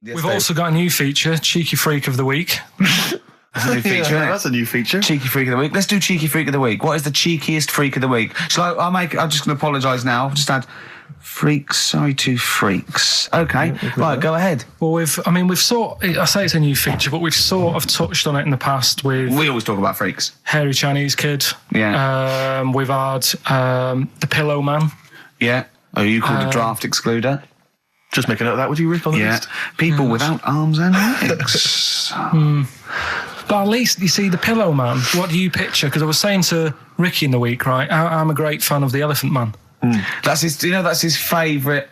We've also got a new feature, Cheeky Freak of the Week. That's a new feature. That's a new feature. Cheeky Freak of the Week. Let's do Cheeky Freak of the Week. What is the cheekiest freak of the week? I'm just going to apologise now. I've just had freaks. Sorry to freaks. Okay, right, go ahead. Well, I say it's a new feature, but we've sort of touched on it in the past with... We always talk about freaks. Hairy Chinese Kid. Yeah. We've had the Pillow Man. Yeah. Oh, you called a draft excluder? Just make a note of that, would you, Rick, on the list? People without arms and legs. But at least, you see, the Pillow Man, what do you picture? Because I was saying to Ricky in the week, right, I'm a great fan of the Elephant Man. That's his favourite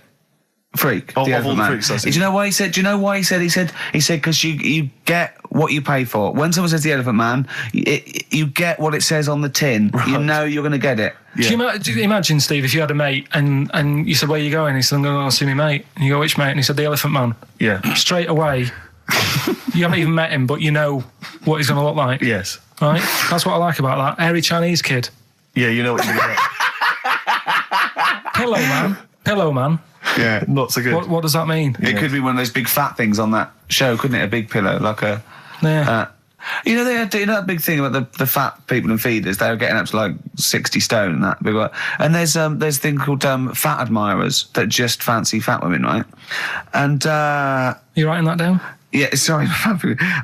freak. Of the all the man. freaks, that's it. Do you know why he said? Do you know why he said? He said because you get what you pay for. When someone says the Elephant Man, you get what it says on the tin. Right. You know you're going to get it. Yeah. Do you imagine, Steve, if you had a mate and you said, "Where are you going?" He said, "I'm going to go see my mate." And you go, "Which mate?" And he said, "The Elephant Man." Yeah. Straight away, you haven't even met him, but you know what he's going to look like. Yes. Right. That's what I like about that. Hairy Chinese Kid. Yeah, you know what you're going to get. Pillow Man. Yeah, not so good. What does that mean? It could be one of those big fat things on that show, couldn't it? A big pillow, like a... Yeah. You know, they had that big thing about the fat people and feeders. They were getting up to like 60 stone and that big one. And there's a thing called fat admirers that just fancy fat women, right? And you writing that down? Yeah, sorry,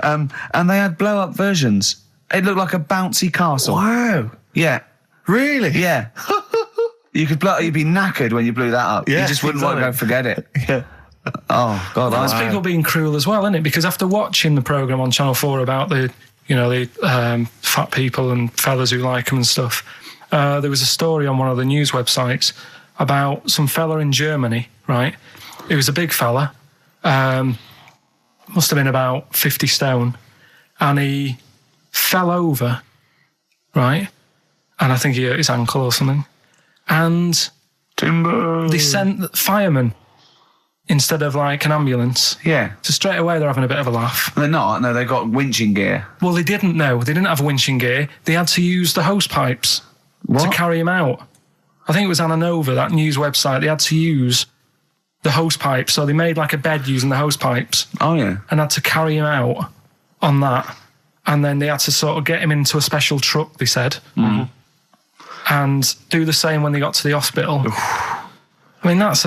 and they had blow up versions. It looked like a bouncy castle. Wow. Yeah. Really? Yeah. You'd be knackered when you blew that up. Yeah, you just wouldn't want to go forget it. Yeah. Oh God, that's people being cruel as well, isn't it? Because after watching the programme on Channel 4 about the fat people and fellas who like them and stuff, there was a story on one of the news websites about some fella in Germany, right? He was a big fella, must have been about 50 stone, and he fell over, right? And I think he hurt his ankle or something. And they sent firemen instead of like an ambulance. Yeah. So straight away they're having a bit of a laugh. They're not. No, they've got winching gear. Well, they didn't know. They didn't have winching gear. They had to use the hose pipes to carry him out. I think it was Anna Nova, that news website. They had to use the hose pipes. So they made like a bed using the hose pipes. Oh, yeah. And had to carry him out on that. And then they had to sort of get him into a special truck, they said. Mm-hmm. And do the same when they got to the hospital. I mean, that's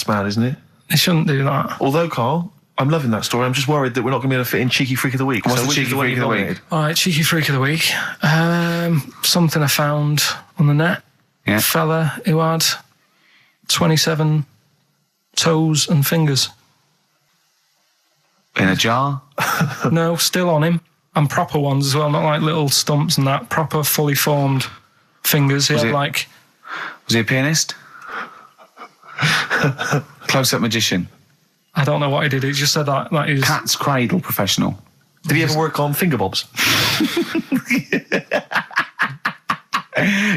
mad, isn't it? They shouldn't do that. Although, Carl, I'm loving that story. I'm just worried that we're not going to be able to fit in Cheeky Freak of the Week. What's the Cheeky Freak of the Week? All right, Cheeky Freak of the Week. Something I found on the net. Yeah. A fella who had 27 toes and fingers. In a jar? No, still on him. And proper ones as well, not like little stumps and that. Proper, fully formed fingers. Was he a pianist? Close-up magician? I don't know what he did. He just said that he was... Cat's cradle professional. Did he ever work on finger bobs?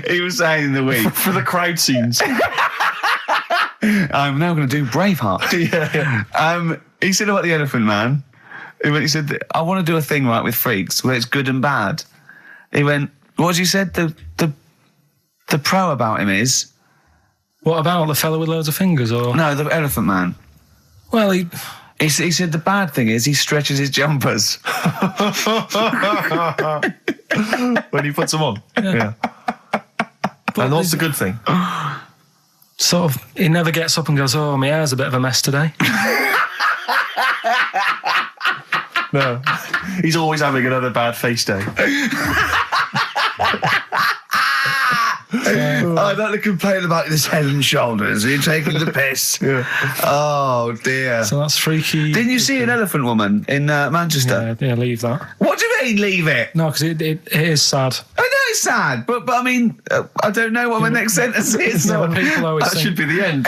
He was saying in the week. For the crowd scenes. I'm now going to do Braveheart. Yeah. He said about the Elephant Man. He said, I want to do a thing right with freaks where it's good and bad. He went, what did you said? The pro about him is... What about the fella with loads of fingers, or...? No, the Elephant Man. Well, he said the bad thing is he stretches his jumpers. When he puts them on. Yeah. And what's the good thing? Sort of, he never gets up and goes, oh, my hair's a bit of a mess today. No. He's always having another bad face day. I don't to complain about this head and shoulders. You're taking the piss. Yeah. Oh, dear. So that's freaky. Didn't you see an elephant woman in Manchester? Yeah, leave that. What do you mean, leave it? No, because it is sad. I know it's sad, but I mean, I don't know what my next sentence is. No, people always that should be the end.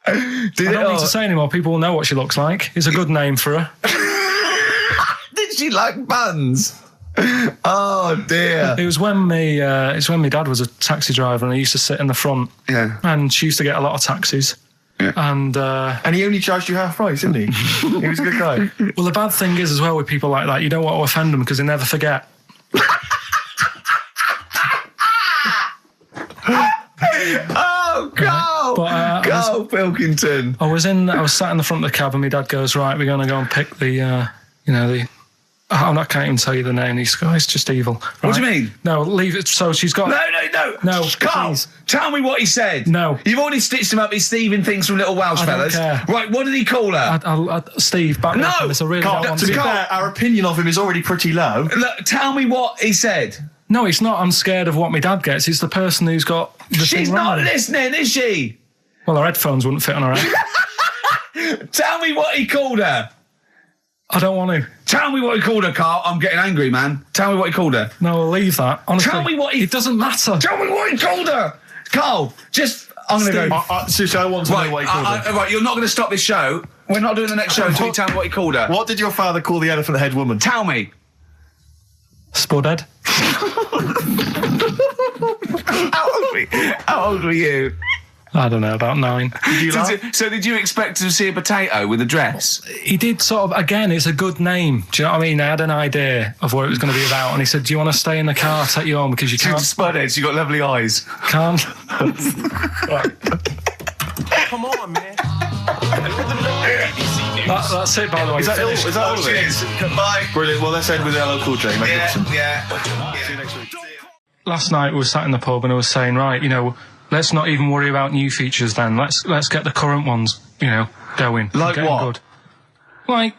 I don't need to say anymore. People will know what she looks like. It's a good name for her. Did she like buns? Oh dear! It was when my dad was a taxi driver, and he used to sit in the front. Yeah. And she used to get a lot of taxis. Yeah. And he only charged you half price, didn't he? He was a good guy. Well, the bad thing is as well with people like that, you don't want to offend them because they never forget. Oh, go! Karl Pilkington. I was sat in the front of the cab, and my dad goes, right, we're going to go and pick the I can't even tell you the name. These guys just evil. Right? What do you mean? No, leave it. So she's got. No, Karl, please. tell me what he said. No. You've already stitched him up. He's thieving things from little Welsh fellas. Care. Right, what did he call her? Steve, back No! on this. I really Carl, don't want to be to. fair, our opinion of him is already pretty low. Look, tell me what he said. No, it's not. I'm scared of what my dad gets. It's the person who's got the She's thing not wrong. listening, is she? Well, her headphones wouldn't fit on her head. Tell me what he called her. I don't want to. Tell me what he called her, Karl. I'm getting angry, man. Tell me what he called her. No, I'll leave that. Honestly, Tell me what he... It doesn't matter. Tell me what he called her. Karl, just... I'm going to go... Seriously, I want to know what he called her. Right, you're not going to stop this show. We're not doing the next show until you tell me what he called her. What did your father call the elephant head woman? Tell me. Spudhead. How old were you? I don't know, about 9. Did you laugh? So did you expect to see a potato with a dress? He did sort of, again, it's a good name. Do you know what I mean? I had an idea of what it was going to be about, and he said, do you want to stay in the car, take you home, because you can't... Spudheads, you got lovely eyes. Can't. Come on, man. That's it, by the way. Is that all of it? Cheers. Bye. Brilliant. Well, let's end with LL Cool J. Magnificent. Yeah. See you next week. Last night we were sat in the pub and I was saying, right, let's not even worry about new features then. Let's get the current ones, going. Like Getting what? Good. Like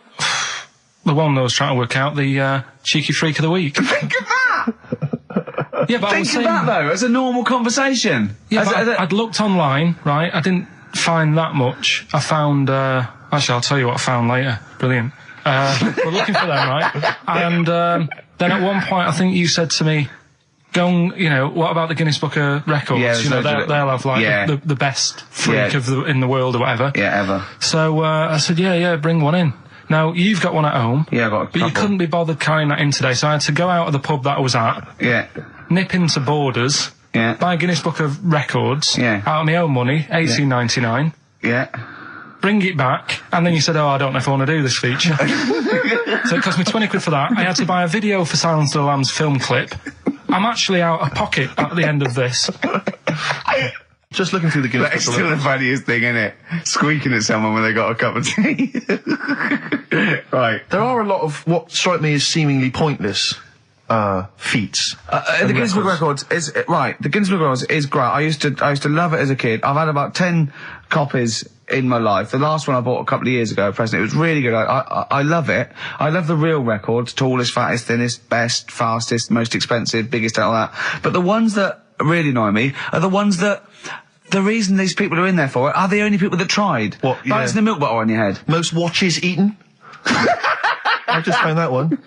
the one I was trying to work out, the cheeky freak of the week. Think of that. Yeah, but I was Think of saying, that though as a normal conversation. yeah, but I'd looked online, right? I didn't find that much. I found. Actually, I'll tell you what I found later. Brilliant. We're looking for them, right? And then at one point, I think you said to me, go and, what about the Guinness Book of Records? Yeah, they'll have like the best freak in the world or whatever. Yeah, ever. So I said, yeah, bring one in. Now, you've got one at home. Yeah, I got a But you couple. couldn't be bothered carrying that in today, so I had to go out of the pub that I was at, Yeah. nip into Borders, Yeah. buy a Guinness Book of Records, Yeah. out of my own money, $18.99, Yeah. bring it back, and then you said, I don't know if I want to do this feature. So it cost me 20 quid for that. I had to buy a video for Silence of the Lambs film clip. I'm actually out of pocket at the end of this. Just looking through the Guinness That's Book of still the Records. funniest thing, isn't it? Squeaking at someone when they got a cup of tea. Right. There are a lot of what strike me as seemingly pointless feats. The Guinness Book of Records is right. The Guinness Book of Records is great. I used to love it as a kid. I've had about 10 copies in my life. The last one I bought a couple of years ago, present. It was really good. I love it. I love the real records: tallest, fattest, thinnest, best, fastest, most expensive, biggest, and all that. But the ones that really annoy me are the ones that. The reason these people are in there for it are the only people that tried. What, yeah. Balancing the milk bottle on your head. Most watches eaten. I just found that one.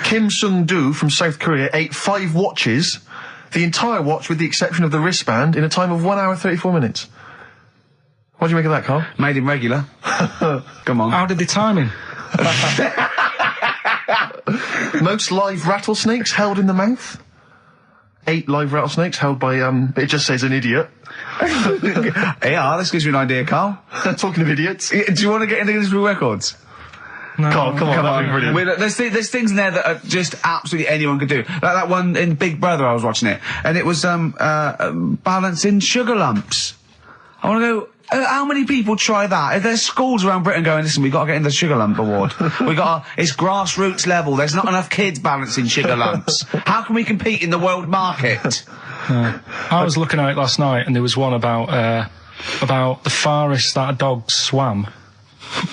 Kim Sung-do from South Korea ate 5 watches, the entire watch with the exception of the wristband, in a time of 1 hour 34 minutes. What do you make of that, Carl? Made him regular. Come on. How did they time him? Most live rattlesnakes held in the mouth. 8 live rattlesnakes held by, it just says an idiot. Yeah, this gives you an idea, Karl. Talking of idiots. Do you want to get into Guinness Book of Records? No. Carl, come on, that'd be brilliant. There's things in there that are just absolutely anyone could do. Like that one in Big Brother, I was watching it, and it was balancing sugar lumps. I want to go. How many people try that? If there's schools around Britain going, listen, we've got to get in the sugar lump award. It's grassroots level. There's not enough kids balancing sugar lumps. How can we compete in the world market? I was looking at it last night, and there was one about the farthest that a dog swam.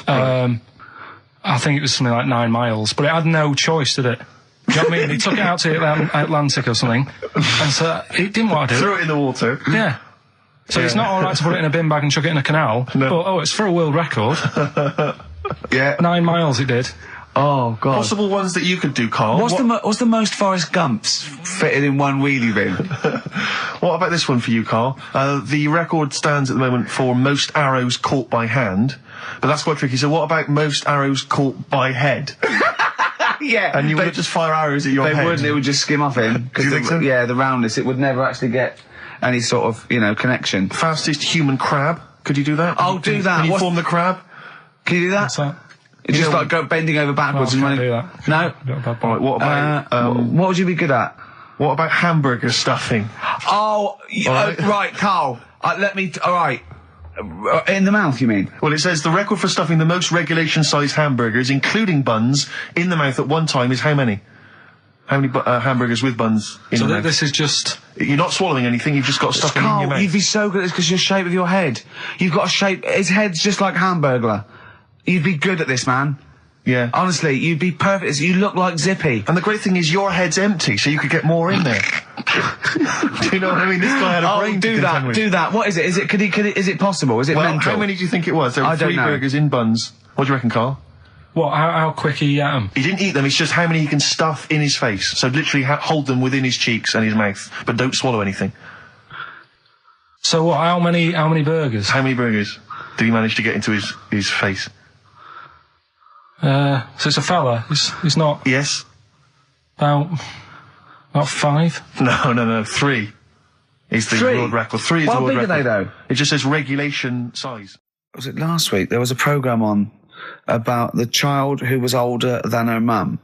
I think it was something like 9 miles, but it had no choice, did it? Do you know what I mean? He took it out to the Atlantic or something, and so it didn't want to do Threw it. it in the water. Yeah. So it's not all right to put it in a bin bag and chuck it in a canal, but it's for a world record. Yeah. 9 miles it did. Oh God. Possible ones that you could do, Carl. What's the most Forrest Gumps fitted in one wheelie bin? What about this one for you, Carl? The record stands at the moment for most arrows caught by hand, but that's quite tricky. So what about most arrows caught by head? Yeah. And you would just fire arrows at your head. They wouldn't. It would just skim off him. Do you think so? Yeah, the roundness. It would never actually get any sort of connection. Fastest human crab. Could you do that? I'll do that. Can you What's- form the crab? Can you do that? What's that? It's just know- like bending over backwards No, I and can't running. do that. No. Got a bad All right, what about what would you be good at? what about hamburger stuffing? Oh, All right. right, Karl. All right. In the mouth, you mean? Well, it says the record for stuffing the most regulation-sized hamburgers, including buns, in the mouth at one time is how many? How many hamburgers with buns in the mouth? This is just... You're not swallowing anything, you've just got stuff in your mouth. You'd be so good at this because your shape of your head. You've got a shape... His head's just like Hamburglar. You'd be good at this, man. Yeah. Honestly, you'd be perfect. You look like Zippy. And the great thing is your head's empty, so you could get more in there. Do you know what I mean? This guy had a brain. Do that. What is it? Is it possible? Is it mental? How many do you think it was? There were 3 burgers in buns. What do you reckon, Carl? What? How quick he ate them? He didn't eat them, it's just how many he can stuff in his face. So literally hold them within his cheeks and his mouth, but don't swallow anything. So what, how many burgers? How many burgers did he manage to get into his face? So it's a fella, he's not... Yes. About 5? No, 3. Is the world record. 3 is the world record. How big are they, though? It just says regulation size. Was it last week? There was a programme on about the child who was older than her mum.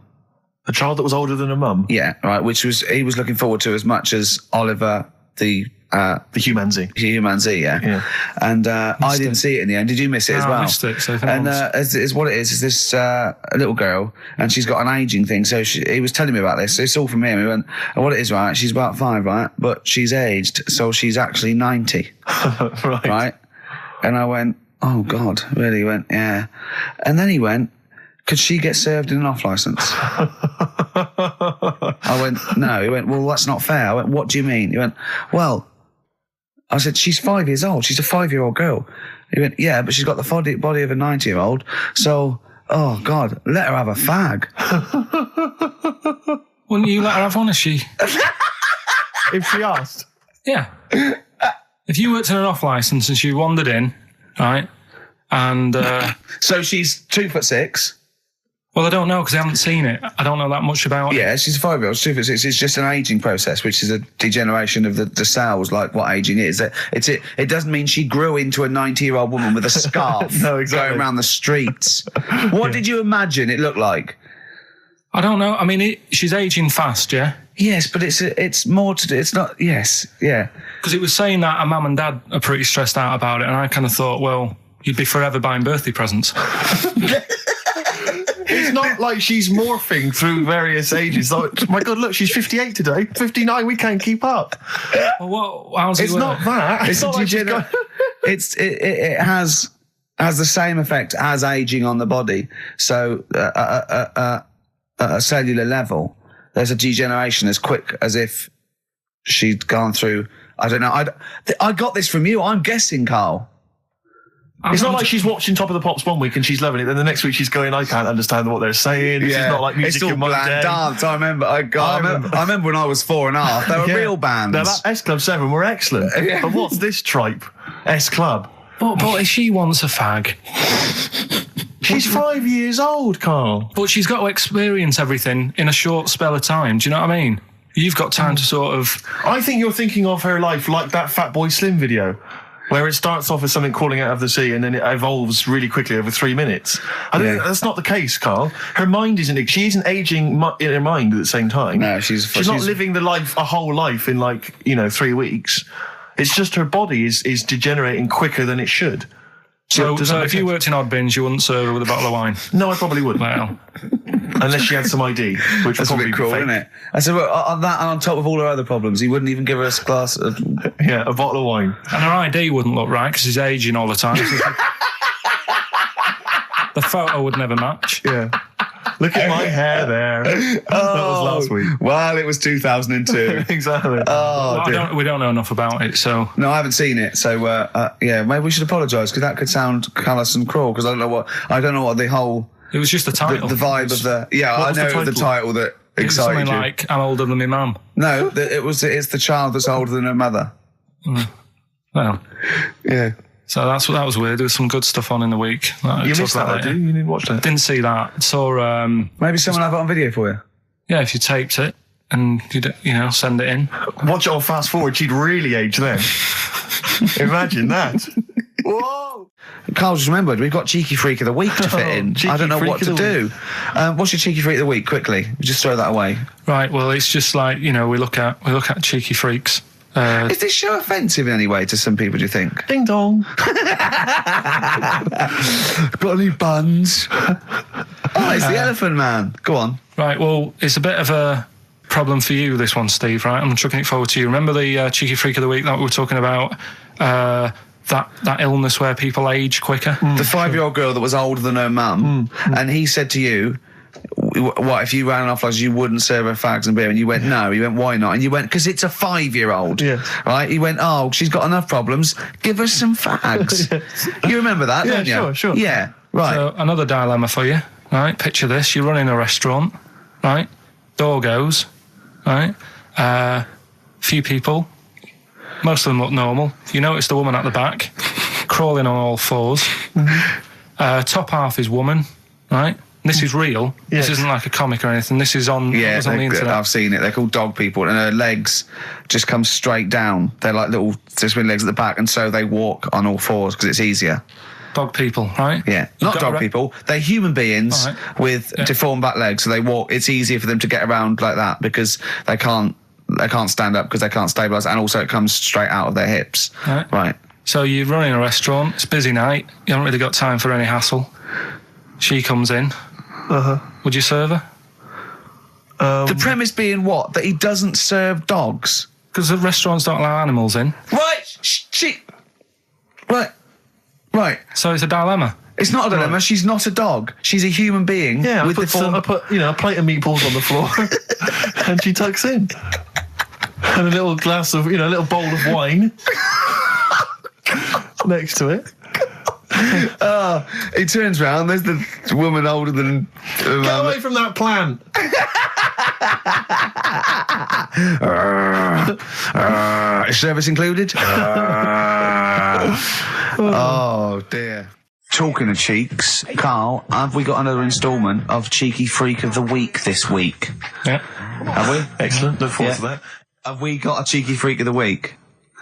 A child that was older than her mum? Yeah, right, he was looking forward to as much as Oliver, the humanzee. Humanzee, yeah. And I didn't see it in the end. Did you miss it as well? I missed it. So and is what it is this little girl, and she's got an ageing thing. So he was telling me about this. So it's all from him. He went, and what it is, right? She's about 5, right? But she's aged, so she's actually 90. Right? And I went, oh God, really? He went, yeah. And then he went, could she get served in an off licence? I went, no. He went, well, that's not fair. I went, what do you mean? He went, well, I said, she's 5 years old. She's a 5-year-old girl. He went, yeah, but she's got the body of a 90-year-old. So, oh God, let her have a fag. Wouldn't you let her have one if she... If she asked? Yeah. If you worked in an off licence and she wandered in, right, and... So she's 2'6". Well, I don't know because I haven't seen it. I don't know that much about it. Yeah, she's a 5-year-old. She's 2'6". It's just an ageing process, which is a degeneration of the cells, like what ageing is. It doesn't mean she grew into a 90-year-old woman with a scarf no, exactly. going around the streets. What did you imagine it looked like? I don't know. I mean, she's ageing fast, yeah? Yes, but it's more to do. It's not. Yes, yeah. Because it was saying that her mum and dad are pretty stressed out about it, and I kind of thought, well, you'd be forever buying birthday presents. It's not like she's morphing through various ages. Like, my God, look, she's 58 today. 59, we can't keep up. Well, how's it It's work? not that. It's not like it has the same effect as aging on the body. So at a cellular level, there's a degeneration as quick as if she'd gone through. I don't know. I got this from you. I'm guessing, Carl. It's not like she's watching Top of the Pops one week and she's loving it, then the next week she's going, I can't understand what they're saying. Yeah. She's not like music it's all in one bland day. dance. I remember. I remember when I was 4.5. They were real bands. Now, that S Club 7 were excellent. Yeah. But what's this tripe? S Club. But if she wants a fag... She's 5 years old, Carl. But she's got to experience everything in a short spell of time. Do you know what I mean? You've got time to sort of... I think you're thinking of her life like that Fatboy Slim video, where it starts off as something crawling out of the sea and then it evolves really quickly over 3 minutes. I think that's not the case, Carl. Her mind isn't... She isn't aging in her mind at the same time. No, she's not living a whole life in 3 weeks. It's just her body is degenerating quicker than it should. So if you worked in odd bins, you wouldn't serve her with a bottle of wine? No, I probably wouldn't. Well... Unless she had some ID, which That's would a probably bit cruel, be fake. isn't it? I said, well, on that and on top of all her other problems, he wouldn't even give her a glass of... Yeah, a bottle of wine. And her ID wouldn't look right because she's aging all the time. The photo would never match. Yeah. Look at my hair there. That was last week. Well, it was 2002. Exactly. Well, we don't know enough about it, so... No, I haven't seen it, so, yeah, maybe we should apologise, because that could sound callous and cruel, because I don't know what the whole... It was just the title. The vibe of the... Yeah, I know the title that excited you. Something like, I'm older than my mum. No, it's the child that's older than her mother. Well... Yeah. So that was weird. There was some good stuff on in the week. You missed that, did you? You didn't watch that? Didn't see that. Saw... Maybe someone have it on video for you? Yeah, if you taped it and, send it in. Watch it on fast forward, she'd really age then. Imagine that. Whoa! Carl just remembered, we've got Cheeky Freak of the Week to fit in. I don't know what to do. What's your Cheeky Freak of the Week, quickly? Just throw that away. Right, well, it's just like, we look at Cheeky Freaks Is this show offensive in any way to some people, do you think? Ding dong. Got any buns? Oh, it's the Elephant Man. Go on. Right, well, it's a bit of a problem for you, this one, Steve, right? I'm chucking it forward to you. Remember the Cheeky Freak of the Week that we were talking about? That illness where people age quicker? The 5-year-old girl that was older than her mum, and he said to you, what, if you ran off like you wouldn't serve her fags and beer? And you went, no. He went, why not? And you went, because it's a 5-year-old. Yeah. Right? He went, oh, she's got enough problems. Give her some fags. You remember that, Yeah, don't you? sure. Yeah, right. So, another dilemma for you, right? Picture this. You're running a restaurant, right? Door goes, right? Few people. Most of them look normal. You notice the woman at the back, crawling on all fours. Top half is woman, right? This is real. Yes. This isn't like a comic or anything. This is on, Yeah, on the internet. I've seen it. They're called dog people, and her legs just come straight down. They're like little swing legs at the back, and so they walk on all fours because it's easier. Dog people, right? Yeah, You've not got dog people. They're human beings with deformed back legs, so they walk. It's easier for them to get around like that because they can't stand up because they can't stabilise, and also it comes straight out of their hips. Right. So you're running a restaurant. It's a busy night. You haven't really got time for any hassle. She comes in. Would you serve her? The premise being what? That he doesn't serve dogs. Because the restaurants don't allow animals in. Right. Right. So it's a dilemma. It's not a dilemma. Right. She's not a dog. She's a human being. Yeah, with I put a plate of meatballs on the floor, and she tucks in, and a little glass of, a little bowl of wine next to it. He turns round. There's the woman older than. Get away from that plant. Is service included? Oh dear. Talking of cheeks, Carl, have we got another instalment of Cheeky Freak of the Week this week? Yeah. Have we? Excellent. Look forward to that. Have we got a Cheeky Freak of the Week?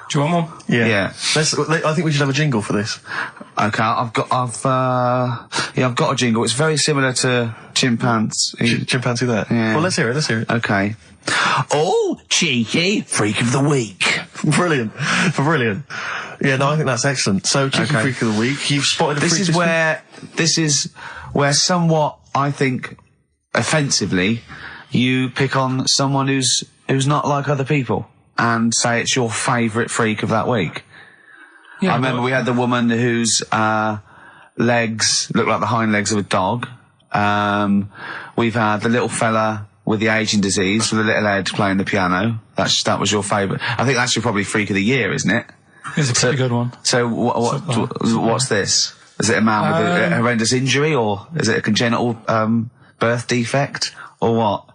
Do you want one? Yeah. I think we should have a jingle for this. Okay, I've got a jingle. It's very similar to Chimpanzee. Chimpanzee that. Yeah. Well, let's hear it. Okay. Oh, Cheeky Freak of the Week. Brilliant. Yeah, no, I think that's excellent. So, Cheeky Freak of the Week, you've spotted a freak This is where somewhat, I think, offensively, you pick on someone who's not like other people and say it's your favourite freak of that week. Yeah, I remember we had the woman whose legs look like the hind legs of a dog. We've had the little fella with the aging disease with a little head playing the piano. That was your favourite. I think that's your probably freak of the year, isn't it? It's a pretty good one. So what's this? Is it a man with a horrendous injury, or is it a congenital birth defect, or what?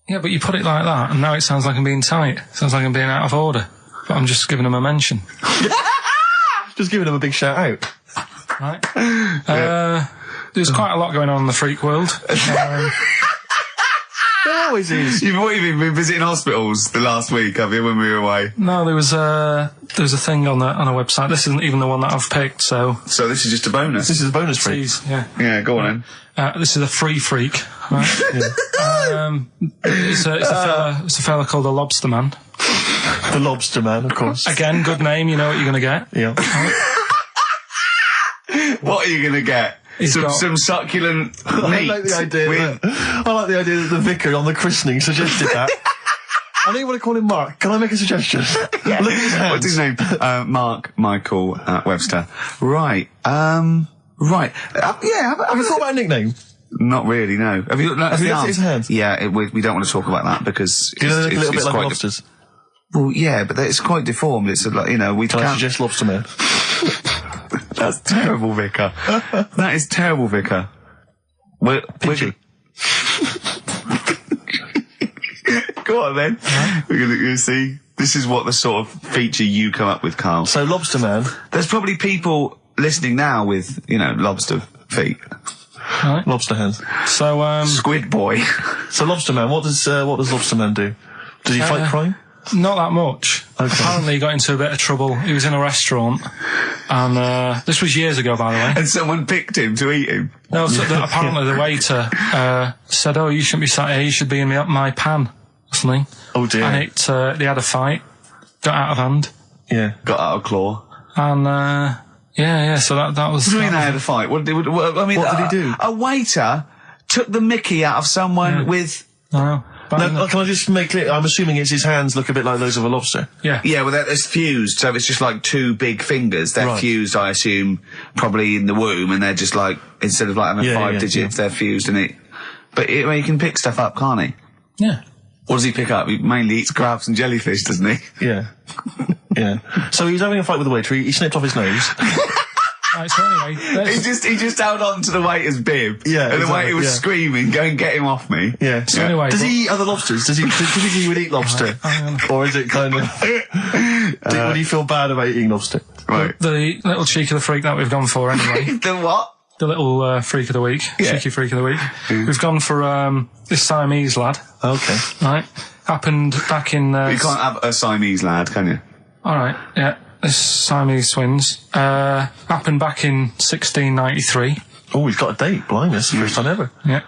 Yeah, but you put it like that, and now it sounds like I'm being tight. It sounds like I'm being out of order. But I'm just giving him a mention. Just giving him a big shout out. Right. There's quite a lot going on in the freak world. There always is. You've been visiting hospitals the last week, have you, when we were away? No, there was a thing on a website. This isn't even the one that I've picked, so this is just a bonus. This is a bonus freak. Yeah, go on then. This is a free freak, right? It's a fella called the Lobster Man. The Lobster Man, of course. Again, good name, you know what you're going to get. Yeah. What are you going to get? Some succulent meat. I like the idea that the vicar on the christening suggested that. I don't want to call him Mark. Can I make a suggestion? Yeah. Look at his hands. What's his name? Mark Michael Webster. Right. Right. Have you thought about a nickname? Not really, no. Have you looked at his hands? Yeah, we don't want to talk about that because Do you know they look a little bit like lobsters? Well, yeah, but it's quite deformed. It's we Can I can't suggest Lobster Man? That's terrible, Vicar. That is terrible, Vicar. Pinchy. Go on then. We're gonna see. This is what the sort of feature you come up with, Carl. So Lobster Man. There's probably people listening now with lobster feet. Right. Lobster hands. So Squid Boy. So Lobster Man, what does Lobster Man do? Does he fight crime? Not that much. Okay. Apparently he got into a bit of trouble. He was in a restaurant, and this was years ago, by the way. And someone picked him to eat him. No, so apparently the waiter said, "Oh, you shouldn't be sat here. You should be in my pan," or something. Oh dear. And they had a fight. got out of hand. Yeah. Got out of claw. And, so that was... What do you mean they had a fight? What did he do? A waiter took the mickey out of someone with... No. No, can I just make clear? I'm assuming it's his hands look a bit like those of a lobster. Yeah. Yeah, well, it's fused, so it's just like two big fingers. They're fused, I assume, probably in the womb, and they're just like, instead of like having 5 digits, they're fused in it. But he can pick stuff up, can't he? Yeah. What does he pick up? He mainly eats crabs and jellyfish, doesn't he? Yeah. Yeah. So he was having a fight with the waiter, he snipped off his nose. Right, so anyway, he just held on to the waiter's bib. Yeah, and the waiter was screaming, "Go and get him off me." Yeah. So anyway, does he eat other lobsters? Does he typically would eat lobster, or is it kind of? Would he feel bad about eating lobster? Right. The little cheek of the freak that we've gone for anyway. The what? The little freak of the week, cheeky freak of the week. We've gone for this Siamese lad. Okay. Right. Happened back in. You can't have a Siamese lad, can you? All right. Yeah. This Siamese twins happened back in 1693. Oh, he's got a date. Blimey, that's the first time ever. Yeah.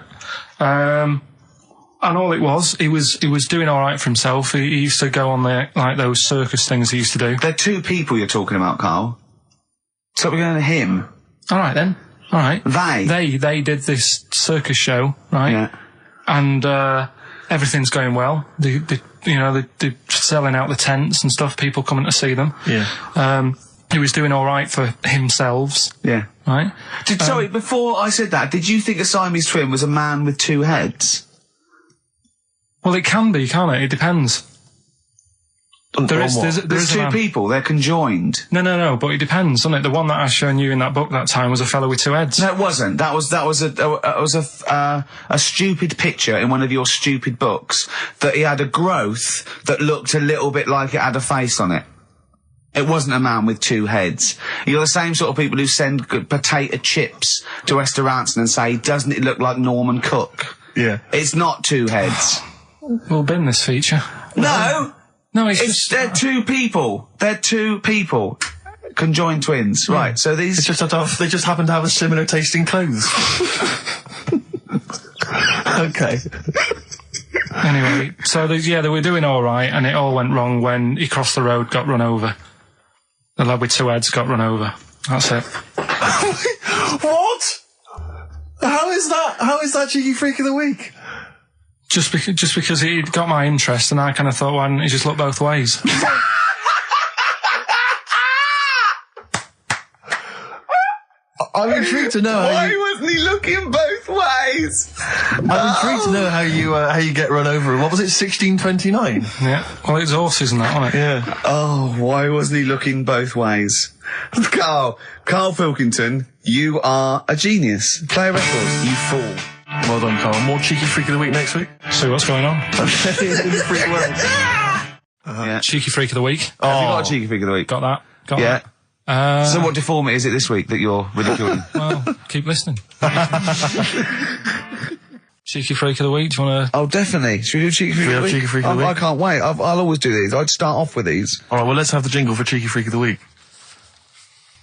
And all it was, he was doing all right for himself. He used to go on those circus things he used to do. They're 2 people you're talking about, Carl. So we're going to him. All right then. All right. They did this circus show, right? Yeah. And everything's going well. They're selling out the tents and stuff. People coming to see them. Yeah. He was doing all right for himself. Yeah. Right. Sorry, before I said that, did you think a Siamese twin was a man with 2 heads? Well, it can be, can't it? It depends. There's 2 people. They're conjoined. No. But it depends, doesn't it? The one that I shown you in that book that time was a fellow with 2 heads. No, it wasn't. That was a stupid picture in one of your stupid books that he had a growth that looked a little bit like it had a face on it. It wasn't a man with 2 heads. You're the same sort of people who send potato chips to restaurants and say, "Doesn't it look like Norman Cook?" Yeah. It's not 2 heads. We'll bin this feature. No. No, they're 2 people. They're 2 people. Conjoined twins. Yeah. Right, so these... They just happen to have a similar taste in clothes. Okay. Anyway, so they were doing all right, and it all went wrong when he crossed the road, got run over. The lad with 2 heads got run over. That's it. What? How is that cheeky freak of the week? Just because he got my interest, and I kind of thought, why didn't he just look both ways? I'm intrigued to know why wasn't he looking both ways? I'm intrigued to know how you get run over. What was it, 1629? Yeah. Well, it's horses and that, wasn't it? Yeah. Oh, why wasn't he looking both ways? Karl Pilkington, you are a genius. Play a record, you fool. Well done, Karl. More cheeky freak of the week next week. See what's going on. In the freak world. Yeah. Cheeky freak of the week. Have you got a cheeky freak of the week? Got that. Got yeah. that. So what deformity is it this week that you're ridiculing? Well, keep listening. Cheeky freak of the week, do you want to... Oh, definitely. Should we do cheeky freak of the week? Cheeky freak of the week? I can't wait. I'll always do these. I'd start off with these. Alright, well, let's have the jingle for cheeky freak of the week.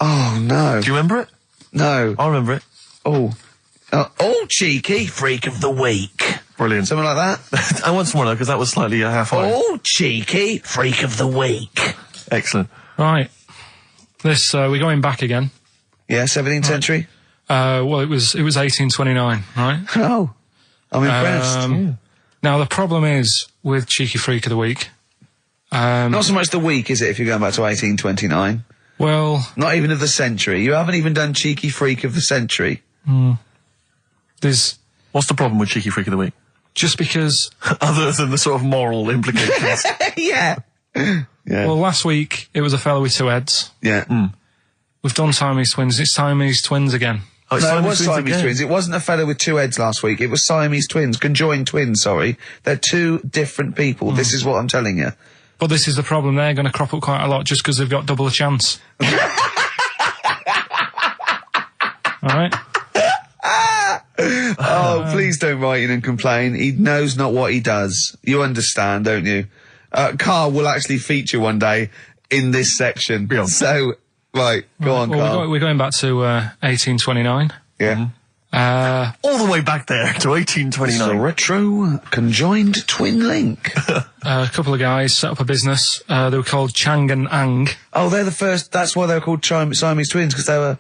Oh, no. Do you remember it? No. I remember it. Oh, cheeky freak of the week. Brilliant. Something like that? I want some more, though, because that was slightly half-high. Oh, cheeky freak of the week. Excellent. Right. This, we're going back again. Yeah, 17th century? Well, it was 1829, right? Oh, I'm impressed. Now, the problem is with Cheeky Freak of the Week... not so much the week, is it, if you're going back to 1829? Well... Not even of the century. You haven't even done Cheeky Freak of the century. There's... What's the problem with cheeky freak of the week? Just because... Other than the sort of moral implications. Yeah. Well, last week, it was a fellow with 2 heads. Yeah. We've done Siamese twins. It's Siamese twins again. Oh, no, it was Siamese twins. It wasn't a fellow with 2 heads last week. It was Siamese twins. Conjoined twins, sorry. They're 2 different people. This is what I'm telling you. But this is the problem. They're going to crop up quite a lot just because they've got double a chance. All right? Oh, please don't write in and complain. He knows not what he does. You understand, don't you? Karl will actually feature one day in this section. Yeah. So, right, go on, Karl. We're going back to 1829. Yeah. All the way back there to It's a 1829. retro conjoined twin link. A couple of guys set up a business. They were called Chang and Ang. Oh, they're the first. That's why they were called Siamese twins, because they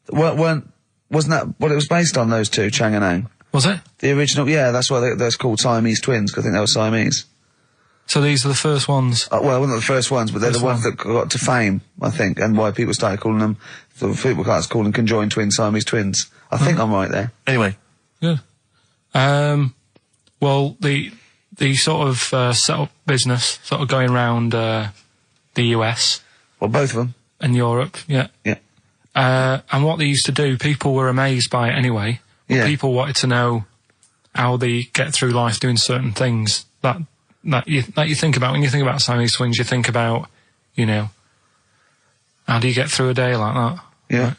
wasn't that what it was based on? Those two, Chang and Ang. Was it? The original, yeah. That's why they're called Siamese twins, because I think they were Siamese. So these are the first ones. Well, not the first ones, but they're the ones that got to fame, I think, and why people started calling them. So people started calling them conjoined twins, Siamese twins. I think I'm right there. Anyway. Good. Well, the sort of set up business, sort of going around the US. Well, both of them. And Europe, yeah. Yeah. And what they used to do, people were amazed by it anyway. Yeah. People wanted to know how they get through life doing certain things that you think about. When you think about Siamese twins, you think about, you know, how do you get through a day like that? Yeah.